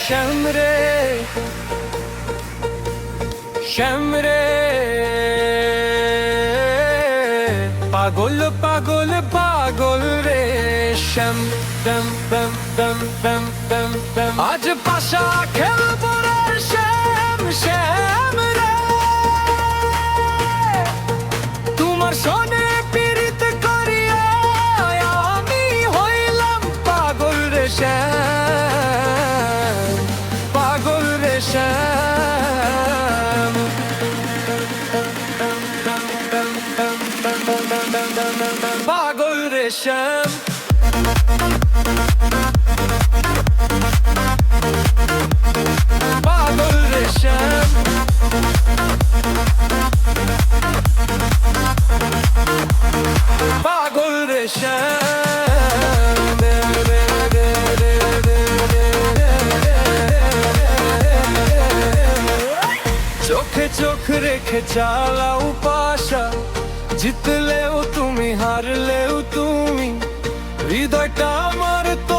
শ্যাম রে, শ্যাম রে, পাগল পাগল পাগল রে শ্যাম। দম দম দম দম দম দম আজ পাশা খেলবো রে শ্যাম, শ্যাম রে, তোমার সনে পীড়িত করিয়া আমি হইলাম পাগল রে শ্যাম, পাগল রে শ্যাম। পাগল রে শ্যাম, পাগল রে শ্যাম, পাগল রে শ্যাম। চোখে চোখ রেখে চালাও পাশা, জিতলেও তুমি হারলেও তুমি, হৃদয়টা আমার তো